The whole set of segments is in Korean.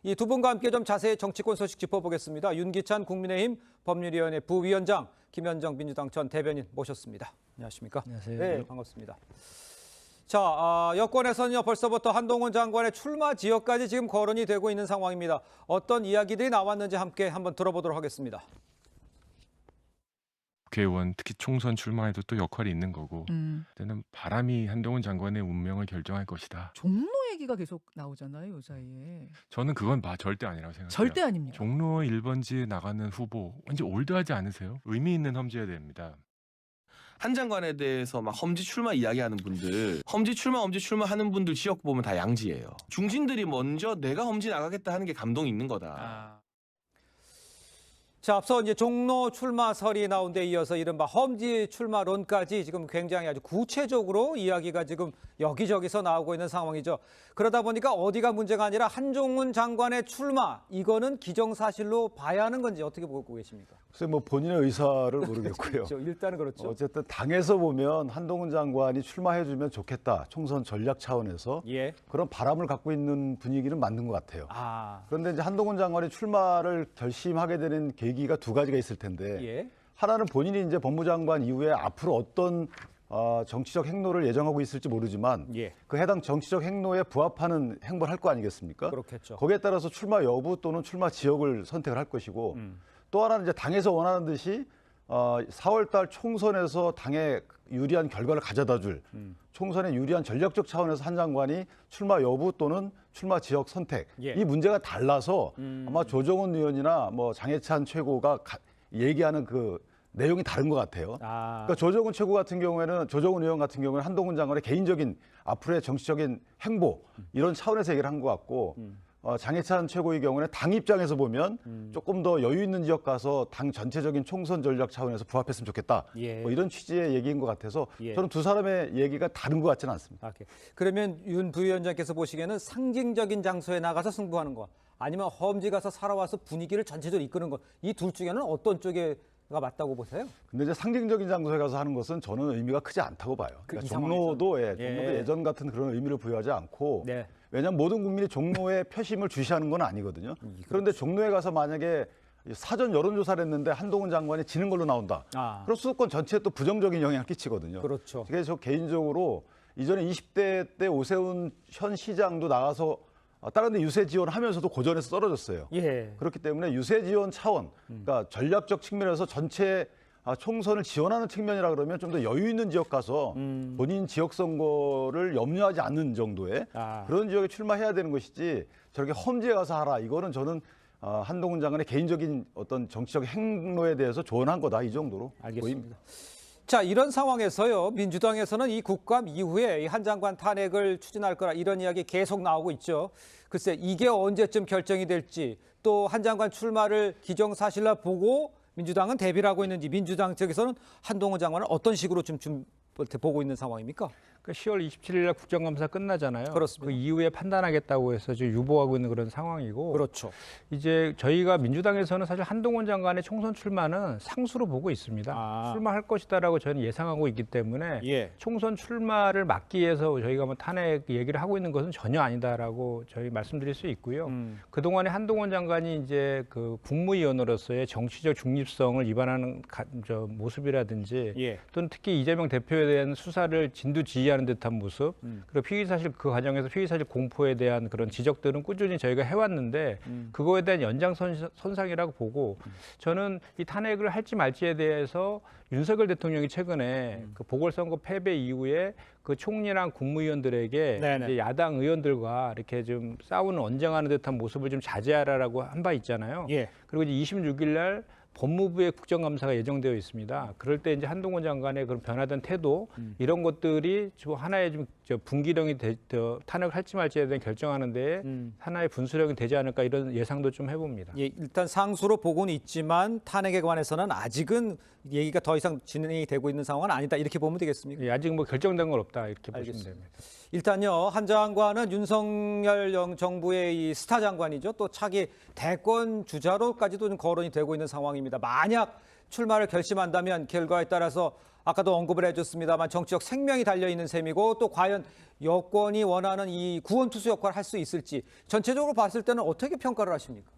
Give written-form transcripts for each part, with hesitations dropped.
이 두 분과 함께 좀 자세히 정치권 소식 짚어보겠습니다. 윤기찬 국민의힘 법률위원회 부위원장, 김현정 민주당 전 대변인 모셨습니다. 안녕하십니까? 안녕하세요. 네, 반갑습니다. 자, 여권에서는요 벌써부터 한동훈 장관의 출마 지역까지 지금 거론이 되고 있는 상황입니다. 어떤 이야기들이 나왔는지 함께 한번 들어보도록 하겠습니다. 국회의원 특히 총선 출마에도 또 역할이 있는 거고 그때는 바람이 한동훈 장관의 운명을 결정할 것이다. 종로 얘기가 계속 나오잖아요, 요 사이에. 저는 그건 절대 아니라고 생각해요. 절대 아닙니다. 종로 1번지에 나가는 후보 왠지 올드하지 않으세요? 의미 있는 험지여야 됩니다. 한 장관에 대해서 막 험지 출마 이야기하는 분들, 험지 출마 하는 분들 지역 보면 다 양지예요. 중진들이 먼저 내가 험지 나가겠다 하는 게 감동이 있는 거다. 자, 앞서 이제 종로 출마설이 나온 데 이어서 이른바 험지 출마론까지 지금 굉장히 아주 구체적으로 이야기가 지금 여기저기서 나오고 있는 상황이죠. 그러다 보니까 어디가 문제가 아니라 한동훈 장관의 출마, 이거는 기정사실로 봐야 하는 건지 어떻게 보고 계십니까? 글쎄 뭐 본인의 의사를 모르겠고요. 그렇죠. 일단은 그렇죠. 어쨌든 당에서 보면 한동훈 장관이 출마해주면 좋겠다. 총선 전략 차원에서 예. 그런 바람을 갖고 있는 분위기는 맞는 것 같아요. 그런데 이제 한동훈 장관이 출마를 결심하게 되는 계기가 두 가지가 있을 텐데 예. 하나는 본인이 이제 법무장관 이후에 앞으로 어떤 정치적 행로를 예정하고 있을지 모르지만 예. 그 해당 정치적 행로에 부합하는 행보를 할 거 아니겠습니까? 그렇겠죠. 거기에 따라서 출마 여부 또는 출마 지역을 선택을 할 것이고 또 하나는 이제 당에서 원하는 듯이 4월 달 총선에서 당에 유리한 결과를 가져다 줄 총선에 유리한 전략적 차원에서 한 장관이 출마 여부 또는 출마 지역 선택 예. 이 문제가 달라서 아마 조정훈 의원이나 뭐 장해찬 최고가 얘기하는 그 내용이 다른 것 같아요. 그러니까 조정훈 의원 같은 경우에는 한동훈 장관의 개인적인 앞으로의 정치적인 행보 이런 차원에서 얘기를 한 것 같고 장해찬 최고의 경우는 당 입장에서 보면 조금 더 여유 있는 지역 가서 당 전체적인 총선 전략 차원에서 부합했으면 좋겠다. 예. 뭐 이런 취지의 얘기인 것 같아서 예. 저는 두 사람의 얘기가 다른 것 같지는 않습니다. 그러면 윤 부위원장께서 보시기에는 상징적인 장소에 나가서 승부하는 것, 아니면 험지 가서 살아와서 분위기를 전체적으로 이끄는 것, 이 둘 중에는 어떤 쪽에 가 맞다고 보세요? 근데 이제 상징적인 장소에 가서 하는 것은 저는 의미가 크지 않다고 봐요. 그러니까 종로도 예전 같은 그런 의미를 부여하지 않고 네. 왜냐하면 모든 국민이 종로에 표심을 주시하는 건 아니거든요. 그런데 종로에 가서 만약에 사전 여론조사를 했는데 한동훈 장관이 지는 걸로 나온다. 그럼 수도권 전체에 또 부정적인 영향을 끼치거든요. 그렇죠. 그래서 저 개인적으로 이전에 20대 때 오세훈 현 시장도 나가서 다른 데 유세 지원하면서도 고전에서 떨어졌어요. 예. 그렇기 때문에 유세 지원 차원, 그러니까 전략적 측면에서 전체 총선을 지원하는 측면이라 그러면 좀 더 여유 있는 지역 가서 본인 지역 선거를 염려하지 않는 정도의 그런 지역에 출마해야 되는 것이지 저렇게 험지에 가서 하라. 이거는 저는 한동훈 장관의 개인적인 어떤 정치적 행로에 대해서 조언한 거다. 이 정도로 알겠습니다. 보입니다. 자, 이런 상황에서요, 민주당에서는 이 국감 이후에 이 한 장관 탄핵을 추진할 거라 이런 이야기 계속 나오고 있죠. 글쎄, 이게 언제쯤 결정이 될지, 또 한 장관 출마를 기정사실로 보고 민주당은 대비를 하고 있는지, 민주당 측에서는 한동훈 장관을 어떤 식으로 좀 보고 있는 상황입니까? 그 10월 27일 날 국정감사 끝나잖아요. 그렇습니다. 그 이후에 판단하겠다고 해서 지금 유보하고 있는 그런 상황이고. 그렇죠. 이제 저희가 민주당에서는 사실 한동훈 장관의 총선 출마는 상수로 보고 있습니다. 출마할 것이다라고 저는 예상하고 있기 때문에 예. 총선 출마를 막기 위해서 저희가 뭐 탄핵 얘기를 하고 있는 것은 전혀 아니다라고 저희 말씀드릴 수 있고요. 그동안에 한동훈 장관이 이제 그 국무위원으로서의 정치적 중립성을 위반하는 모습이라든지 예. 또는 특히 이재명 대표에 대한 수사를 진두지휘하는 듯한 모습, 그리고 피의사실 그 과정에서 피의사실 공포에 대한 그런 지적들은 꾸준히 저희가 해왔는데 그거에 대한 연장선상이라고 보고 저는 이 탄핵을 할지 말지에 대해서 윤석열 대통령이 최근에 그 보궐선거 패배 이후에 그 총리랑 국무위원들에게 이제 야당 의원들과 이렇게 좀 싸우는 언쟁하는 듯한 모습을 좀 자제하라라고 한 바 있잖아요. 예. 그리고 이제 26일 날 법무부의 국정감사가 예정되어 있습니다. 그럴 때 이제 한동훈 장관의 그런 변화된 태도 이런 것들이 좀 하나의 좀 분기령이 탄핵을 할지 말지에 대한 결정하는데 하나의 분수령이 되지 않을까 이런 예상도 좀 해봅니다. 예, 일단 상수로 보고는 있지만 탄핵에 관해서는 아직은 얘기가 더 이상 진행이 되고 있는 상황은 아니다. 이렇게 보면 되겠습니까? 예, 아직 뭐 결정된 건 없다 이렇게 알겠습니다. 보시면 됩니다. 일단요, 한 장관은 윤석열 정부의 이 스타 장관이죠. 또 차기 대권 주자로까지도 좀 거론이 되고 있는 상황입니다. 만약 출마를 결심한다면 결과에 따라서 아까도 언급을 해줬습니다만 정치적 생명이 달려있는 셈이고 또 과연 여권이 원하는 이 구원투수 역할을 할 수 있을지 전체적으로 봤을 때는 어떻게 평가를 하십니까?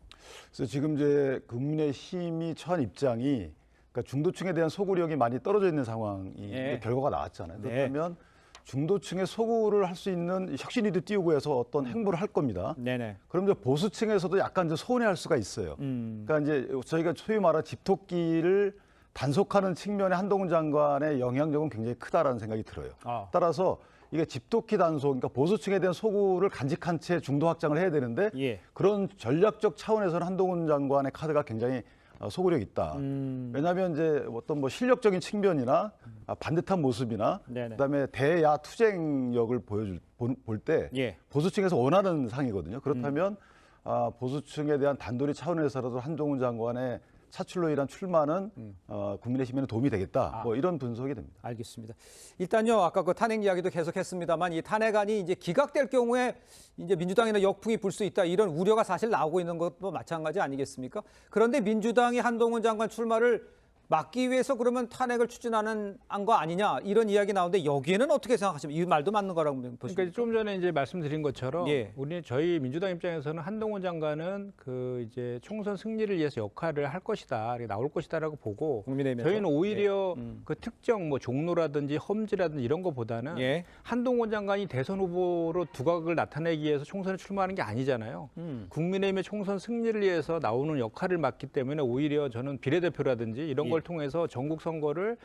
그래서 지금 이제 국민의힘이 처한 입장이 그러니까 중도층에 대한 소구력이 많이 떨어져 있는 상황이 네. 결과가 나왔잖아요. 네. 그렇다면 중도층의 소구를 할 수 있는 혁신위도 띄우고 해서 어떤 행보를 할 겁니다. 네네. 그럼 이제 보수층에서도 약간 이제 소원해할 수가 있어요. 그러니까 이제 저희가 소위 말하는 집토끼를 단속하는 측면에 한동훈 장관의 영향력은 굉장히 크다라는 생각이 들어요. 따라서 이게 집토끼 단속, 그러니까 보수층에 대한 소구를 간직한 채 중도 확장을 해야 되는데 예. 그런 전략적 차원에서는 한동훈 장관의 카드가 굉장히 소구력 있다. 왜냐하면 이제 어떤 뭐 실력적인 측면이나 반듯한 모습이나 네네. 그다음에 대야 투쟁력을 볼 때 예. 보수층에서 원하는 상이거든요. 그렇다면 보수층에 대한 단도리 차원에서라도 한동훈 장관의 차출로 인한 출마는 국민의힘에는 도움이 되겠다. 뭐 이런 분석이 됩니다. 알겠습니다. 일단요, 아까 그 탄핵 이야기도 계속했습니다만 이 탄핵안이 이제 기각될 경우에 이제 민주당에는 역풍이 불 수 있다 이런 우려가 사실 나오고 있는 것도 마찬가지 아니겠습니까? 그런데 민주당이 한동훈 장관 출마를 막기 위해서 그러면 탄핵을 추진하는 거 아니냐 이런 이야기 나오는데 여기에는 어떻게 생각하십니까? 이 말도 맞는 거라고 보십니까? 그러니까 좀 전에 이제 말씀드린 것처럼 예. 저희 민주당 입장에서는 한동훈 장관은 그 이제 총선 승리를 위해서 역할을 할 것이다, 나올 것이다라고 보고 국민의힘에서? 저희는 오히려 그 특정 뭐 종로라든지 험지라든지 이런 것보다는 예. 한동훈 장관이 대선 후보로 두각을 나타내기 위해서 총선에 출마하는 게 아니잖아요. 국민의힘의 총선 승리를 위해서 나오는 역할을 맡기 때문에 오히려 저는 비례대표라든지 이런 걸 통해서 전국 선거를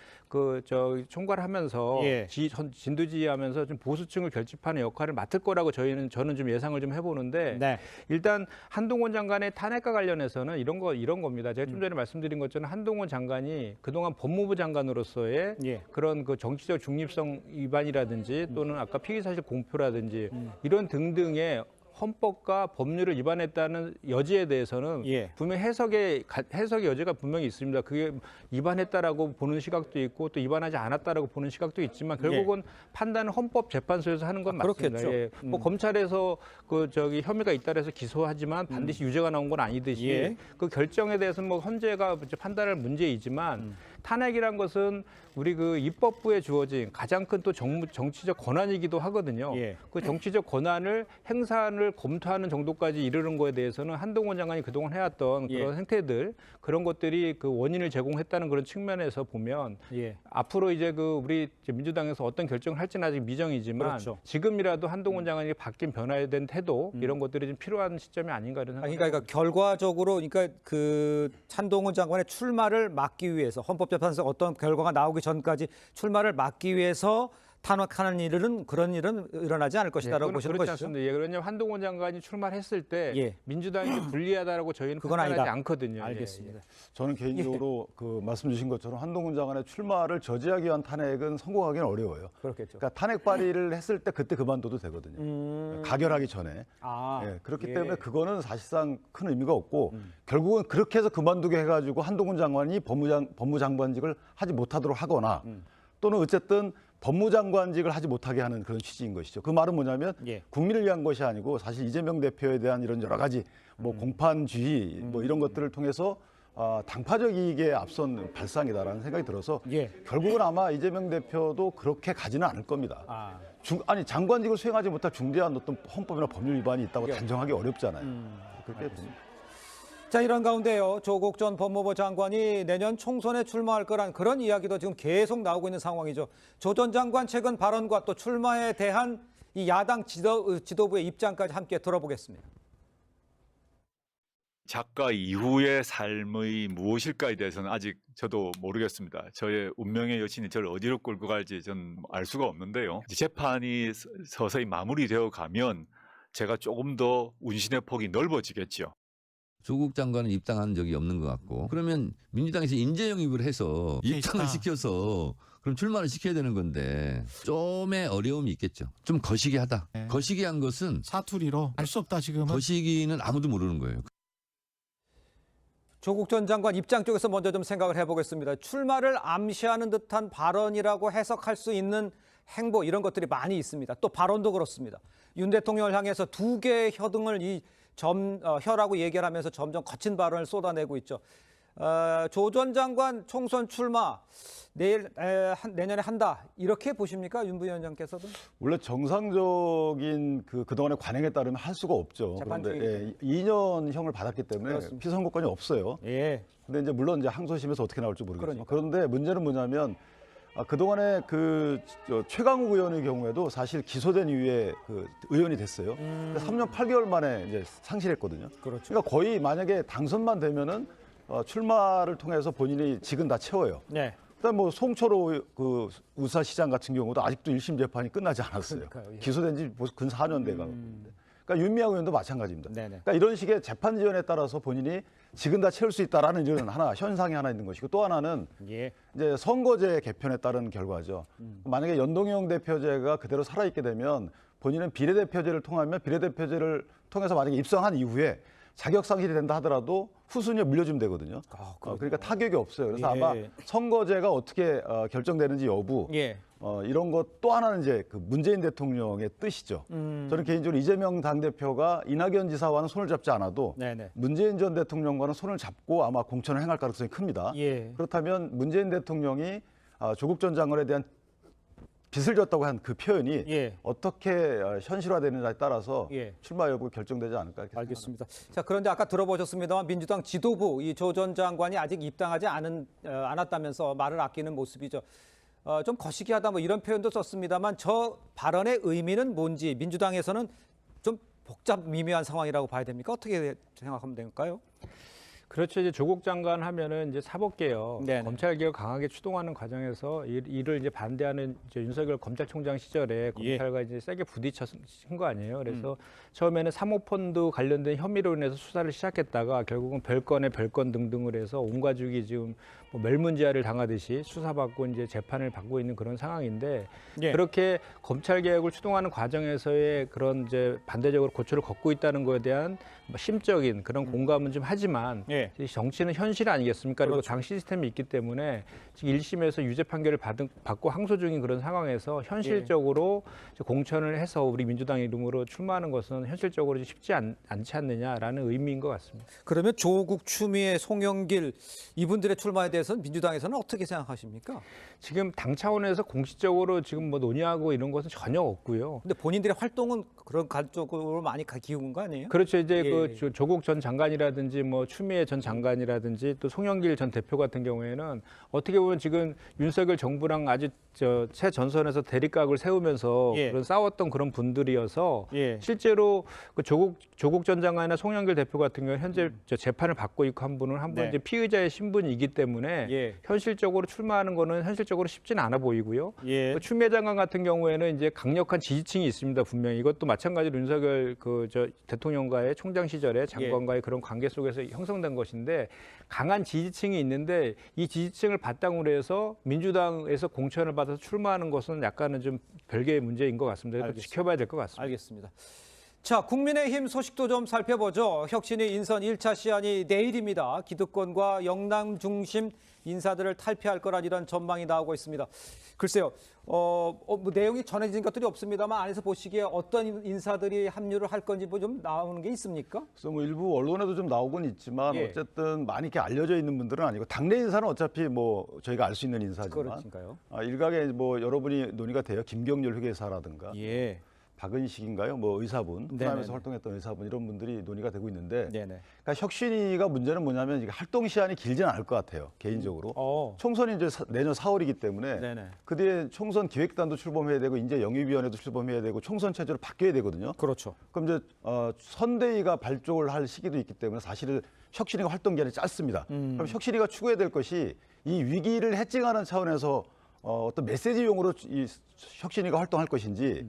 총괄하면서 예. 진두지휘하면서 좀 보수층을 결집하는 역할을 맡을 거라고 저는 좀 예상을 좀 해보는데 네. 일단 한동훈 장관의 탄핵과 관련해서는 이런 겁니다. 제가 좀 전에 말씀드린 것처럼 한동훈 장관이 그동안 법무부 장관으로서의 예. 그런 그 정치적 중립성 위반이라든지 또는 아까 피의사실 공표라든지 이런 등등의 헌법과 법률을 위반했다는 여지에 대해서는 예. 분명히 해석의 여지가 분명히 있습니다. 그게 위반했다라고 보는 시각도 있고 또 위반하지 않았다라고 보는 시각도 있지만 결국은 판단은 헌법재판소에서 하는 건 맞습니다. 그렇겠죠. 예. 뭐 검찰에서 혐의가 있다 해서 기소하지만 반드시 유죄가 나온 건 아니듯이 예. 그 결정에 대해서는 뭐 헌재가 이제 판단할 문제이지만 탄핵이란 것은 우리 그 입법부에 주어진 가장 큰 또 정치적 권한이기도 하거든요. 예. 그 정치적 권한을 행사를 검토하는 정도까지 이르는 거에 대해서는 한동훈 장관이 그동안 해왔던 예. 그런 행태들 그런 것들이 그 원인을 제공했다는 그런 측면에서 보면 예. 앞으로 이제 우리 민주당에서 어떤 결정을 할지는 아직 미정이지만 그렇죠. 지금이라도 한동훈 장관이 바뀐 변화된 태도 이런 것들이 좀 필요한 시점이 아닌가 이런 생각이 그러니까 결과적으로 그러니까 그 한동훈 장관의 출마를 막기 위해서 헌법재판소가 어떤 결과가 나오기 전까지 출마를 막기 위해서 탄핵하는 일은 그런 일은 일어나지 않을 것이다라고 보시는 그렇지 것이죠. 않습니다. 예, 왜냐하면 한동훈 장관이 출마했을 때 예. 민주당이 불리하다라고 저희는 그건 판단하지 아니다. 않거든요. 알겠습니다. 저는 개인적으로 그 말씀 주신 것처럼 한동훈 장관의 출마를 저지하기 위한 탄핵은 성공하기는 어려워요. 그렇겠죠. 그러니까 탄핵 발의를 했을 때 그때 그만둬도 되거든요. 가결하기 전에. 예, 그렇기 예. 때문에 그거는 사실상 큰 의미가 없고 결국은 그렇게 해서 그만두게 해가지고 한동훈 장관이 법무장관직을 하지 못하도록 하거나 또는 어쨌든 법무장관직을 하지 못하게 하는 그런 취지인 것이죠. 그 말은 뭐냐면 예. 국민을 위한 것이 아니고 사실 이재명 대표에 대한 이런 여러 가지 뭐 공판주의 뭐 이런 것들을 통해서 당파적 이익에 앞선 발상이다라는 생각이 들어서 예. 결국은 아마 이재명 대표도 그렇게 가지는 않을 겁니다. 장관직을 수행하지 못할 중대한 어떤 헌법이나 법률 위반이 있다고 단정하기 어렵잖아요. 그렇게 봅니다. 자, 이런 가운데요. 조국 전 법무부 장관이 내년 총선에 출마할 거란 그런 이야기도 지금 계속 나오고 있는 상황이죠. 조 전 장관 최근 발언과 또 출마에 대한 이 야당 지도부의 입장까지 함께 들어보겠습니다. 작가 이후의 삶의 무엇일까에 대해서는 아직 저도 모르겠습니다. 저의 운명의 여신이 저를 어디로 끌고 갈지 전 알 수가 없는데요. 재판이 서서히 마무리되어 가면 제가 조금 더 운신의 폭이 넓어지겠죠. 조국 장관은 입당한 적이 없는 것 같고 그러면 민주당에서 인재 영입을 해서 입당을 시켜서 그럼 출마를 시켜야 되는 건데 좀의 어려움이 있겠죠. 좀 거시기하다. 네. 거시기한 것은 사투리로 알 수 없다 지금은. 거시기는 아무도 모르는 거예요. 조국 전 장관 입장 쪽에서 먼저 좀 생각을 해보겠습니다. 출마를 암시하는 듯한 발언이라고 해석할 수 있는 행보 이런 것들이 많이 있습니다. 또 발언도 그렇습니다. 윤 대통령을 향해서 두 개의 혀등을 혀라고 얘기를 하면서 점점 거친 발언을 쏟아내고 있죠. 조 전 장관 총선 출마 내년에 한다 이렇게 보십니까, 윤 부위원장께서도? 원래 정상적인 그동안의 관행에 따르면 할 수가 없죠. 그런데 2년형을 받았기 때문에 그렇습니다. 피선거권이 없어요. 예. 근데 이제 물론 이제 항소심에서 어떻게 나올지 모르겠지만 그러니까. 그런데 문제는 뭐냐면 그동안에 최강욱 의원의 경우에도 사실 기소된 이후에 의원이 됐어요. 3년 8개월 만에 이제 상실했거든요. 그렇죠. 그러니까 거의 만약에 당선만 되면은 출마를 통해서 본인이 직은 다 채워요. 네. 그다음 뭐 송철호 우사시장 같은 경우도 아직도 1심 재판이 끝나지 않았어요. 그러니까요, 예. 기소된 지 근 4년 돼가고. 그러니까 윤미향 의원도 마찬가지입니다. 네네. 그러니까 이런 식의 재판 지연에 따라서 본인이 직은 다 채울 수 있다라는 이런 현상이 하나 있는 것이고, 또 하나는 예. 이제 선거제 개편에 따른 결과죠. 만약에 연동형 대표제가 그대로 살아있게 되면 본인은 비례대표제를 통하면 비례대표제를 통해서 만약에 입성한 이후에 자격 상실이 된다 하더라도 후순위에 물려주면 되거든요. 그러니까 타격이 없어요. 그래서 예. 아마 선거제가 어떻게 결정되는지 여부, 예. 이런 것 또 하나는 이제 문재인 대통령의 뜻이죠. 저는 개인적으로 이재명 당대표가 이낙연 지사와는 손을 잡지 않아도 네네. 문재인 전 대통령과는 손을 잡고 아마 공천을 행할 가능성이 큽니다. 예. 그렇다면 문재인 대통령이 조국 전 장관에 대한 빚을 졌다고 한 그 표현이 예. 어떻게 현실화되느냐에 따라서 예. 출마 여부가 결정되지 않을까 이렇게 알겠습니다. 자, 그런데 아까 들어보셨습니다만 민주당 지도부 이 조 전 장관이 아직 입당하지 않았다면서 말을 아끼는 모습이죠. 좀 거시기하다 뭐 이런 표현도 썼습니다만 저 발언의 의미는 뭔지 민주당에서는 좀 복잡 미묘한 상황이라고 봐야 됩니까? 어떻게 생각하면 될까요? 그렇죠. 이제 조국 장관 하면은 이제 사법개혁, 네네. 검찰 개혁 강하게 추동하는 과정에서 이를 이제 반대하는 이제 윤석열 검찰총장 시절에 검찰과 이제 세게 부딪힌 거 아니에요. 그래서 처음에는 사모펀드 관련된 혐의로 인해서 수사를 시작했다가 결국은 별건에 별건 등등을 해서 온 가족이 지금 뭐 멸문지화를 당하듯이 수사받고 이제 재판을 받고 있는 그런 상황인데 예. 그렇게 검찰 개혁을 추동하는 과정에서의 그런 이제 반대적으로 고초를 겪고 있다는 거에 대한 뭐 심적인 그런 공감은 좀 하지만 예. 이 정치는 현실 아니겠습니까? 그리고 그렇죠. 당 시스템이 있기 때문에 지금 1심에서 유죄 판결을 받고 항소 중인 그런 상황에서 현실적으로 이제 공천을 해서 우리 민주당 이름으로 출마하는 것은 현실적으로 쉽지 않지 않느냐라는 의미인 것 같습니다. 그러면 조국, 추미애, 송영길 이분들의 출마에 대해서는 민주당에서는 어떻게 생각하십니까? 지금 당 차원에서 공식적으로 지금 뭐 논의하고 이런 것은 전혀 없고요. 근데 본인들의 활동은 그런 쪽으로 많이 기운 거 아니에요? 그렇죠. 이제 예. 그 조국 전 장관이라든지 뭐 추미애 전 장관이라든지 또 송영길 전 대표 같은 경우에는 어떻게 보면 지금 윤석열 정부랑 아주 새 전선에서 대립각을 세우면서 예. 그런 싸웠던 그런 분들이어서 예. 실제로 그 조국 전 장관이나 송영길 대표 같은 경우는 현재 재판을 받고 있고 한 분은 네. 이제 피의자의 신분이기 때문에 예. 현실적으로 출마하는 거는 현실적으로 쉽지는 않아 보이고요. 예. 그 추미애 장관 같은 경우에는 이제 강력한 지지층이 있습니다. 분명히 이것도 마찬가지로 윤석열 대통령과의 총장 시절에 장관과의 그런 관계 속에서 형성된 것인데 강한 지지층이 있는데 이 지지층을 바탕으로 해서 민주당에서 공천을 받아서 출마하는 것은 약간은 좀 별개의 문제인 것 같습니다. 알겠습니다. 지켜봐야 될 것 같습니다. 알겠습니다. 자, 국민의힘 소식도 좀 살펴보죠. 혁신위 인선 1차 시한이 내일입니다. 기득권과 영남 중심 인사들을 탈피할 거란 이런 전망이 나오고 있습니다. 글쎄요, 뭐 내용이 전해진 것들이 없습니다만 안에서 보시기에 어떤 인사들이 합류를 할 건지 뭐 좀 나오는 게 있습니까? 그래서 뭐 일부 언론에도 좀 나오곤 있지만 예. 어쨌든 많이 이렇게 알려져 있는 분들은 아니고 당내 인사는 어차피 뭐 저희가 알 수 있는 인사지만 그렇습니까요? 일각에 뭐 여러분이 논의가 돼요. 김경률 회계사라든가 예. 박은식인가요? 뭐 의사분, 네네네. 호남에서 활동했던 의사분 이런 분들이 논의가 되고 있는데 네네. 그러니까 혁신위가 문제는 뭐냐면 이게 활동 시한이 길지는 않을 것 같아요. 개인적으로. 총선이 이제 내년 4월이기 때문에 네네. 그 뒤에 총선 기획단도 출범해야 되고 이제 영입위원회도 출범해야 되고 총선 체제로 바뀌어야 되거든요. 그렇죠. 그럼 이제 선대위가 발족을 할 시기도 있기 때문에 사실은 혁신위가 활동 기간이 짧습니다. 그럼 혁신위가 추구해야 될 것이 이 위기를 해칭하는 차원에서 어떤 메시지용으로 이 혁신위가 활동할 것인지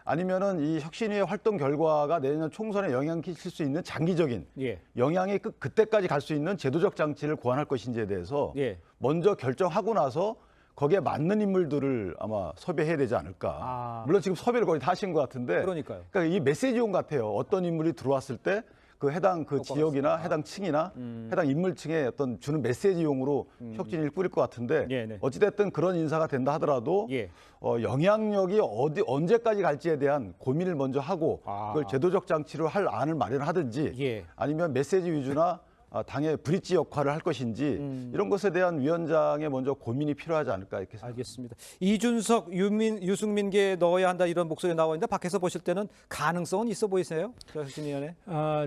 아니면은 이 혁신위의 활동 결과가 내년 총선에 영향을 끼칠 수 있는 장기적인 예. 영향이 그때까지 갈 수 있는 제도적 장치를 고안할 것인지에 대해서 예. 먼저 결정하고 나서 거기에 맞는 인물들을 아마 섭외해야 되지 않을까. 물론 지금 섭외를 거의 다 하신 것 같은데. 그러니까요. 그러니까 이 메시지용 같아요. 어떤 인물이 들어왔을 때 그 해당 그 지역이나 해당 층이나 해당 인물층에 어떤 주는 메시지용으로 혁신위를 꾸릴 것 같은데 네네. 어찌됐든 그런 인사가 된다 하더라도 예. 영향력이 언제까지 갈지에 대한 고민을 먼저 하고 그걸 제도적 장치로 할 안을 마련하든지 예. 아니면 메시지 위주나 당의 브릿지 역할을 할 것인지 이런 것에 대한 위원장의 먼저 고민이 필요하지 않을까 이렇게 생각합니다. 알겠습니다. 이준석, 유승민계 넣어야 한다 이런 목소리 나와 있는데 밖에서 보실 때는 가능성은 있어 보이세요? 혁신위원회?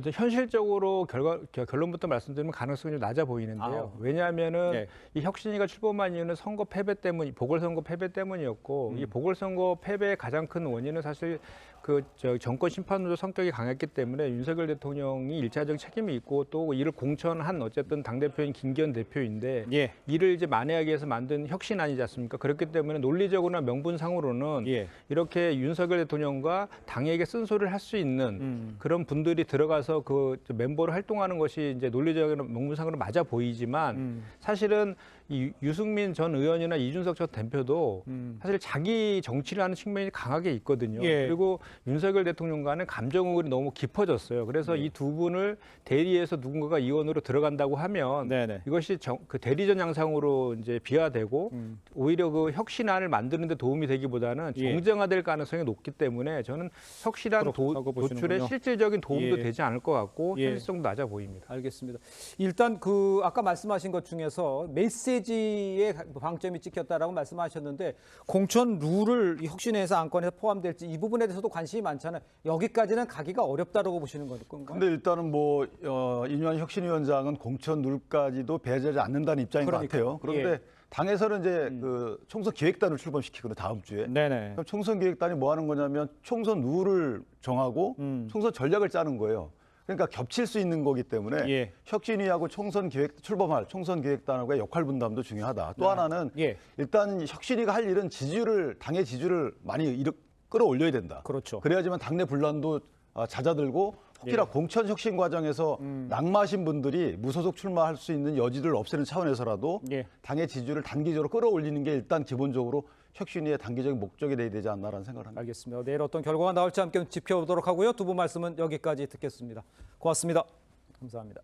이제 현실적으로 결론부터 말씀드리면 가능성이 좀 낮아 보이는데요. 왜냐하면은 네. 이 혁신위가 출범한 이유는 선거 패배 때문, 보궐선거 패배 때문이었고 이 보궐선거 패배의 가장 큰 원인은 사실 정권 심판으로 성격이 강했기 때문에 윤석열 대통령이 일차적 책임이 있고 또 이를 공천한 어쨌든 당대표인 김기현 대표인데 예. 이를 이제 만회하기 위해서 만든 혁신안이지 않습니까? 그렇기 때문에 논리적으로나 명분상으로는 예. 이렇게 윤석열 대통령과 당에게 쓴소리를 할 수 있는 그런 분들이 들어가서 그 멤버로 활동하는 것이 이제 논리적으로 명분상으로 맞아 보이지만 사실은 이 유승민 전 의원이나 이준석 전 대표도 사실 자기 정치를 하는 측면이 강하게 있거든요. 예. 그리고 윤석열 대통령과는 감정응어리 너무 깊어졌어요. 그래서 이 두 분을 대리해서 누군가가 의원으로 들어간다고 하면 네네. 이것이 그 대리전 양상으로 이제 비화되고 오히려 그 혁신안을 만드는 데 도움이 되기보다는 예. 정쟁화될 가능성이 높기 때문에 저는 혁신안 그렇다고 도출에 보시는군요. 실질적인 도움도 예. 되지 않을 것 같고 예. 현실성도 낮아 보입니다. 알겠습니다. 일단 아까 말씀하신 것 중에서 메시지에 방점이 찍혔다라고 말씀하셨는데 공천 룰을 이 혁신에서 안건에 포함될지 이 부분에 대해서도 관심이 많잖아요. 여기까지는 가기가 어렵다라고 보시는 건가요? 근데 일단은 이뇨한 혁신위원장은 공천 룰까지도 배제하지 않는다는 입장인 것 같아요. 그런데 예. 당에서는 이제 총선 기획단을 출범시키거든요. 다음 주에. 네네. 그럼 총선 기획단이 뭐 하는 거냐면 총선 룰을 정하고 총선 전략을 짜는 거예요. 그러니까 겹칠 수 있는 거기 때문에 예. 혁신위하고 출범할 총선 기획단하고의 역할 분담도 중요하다. 또 하나는 예. 일단 혁신위가 할 일은 당의 지지율을 많이 끌어올려야 된다. 그렇죠. 그래야지만 당내 분란도 잦아들고 혹시나 공천 혁신 과정에서 낙마하신 분들이 무소속 출마할 수 있는 여지를 없애는 차원에서라도 예. 당의 지지율을 단기적으로 끌어올리는 게 일단 기본적으로 혁신위의 단기적인 목적이 돼야 되지 않나라는 생각을 합니다. 알겠습니다. 내일 어떤 결과가 나올지 함께 지켜보도록 하고요. 두 분 말씀은 여기까지 듣겠습니다. 고맙습니다. 감사합니다.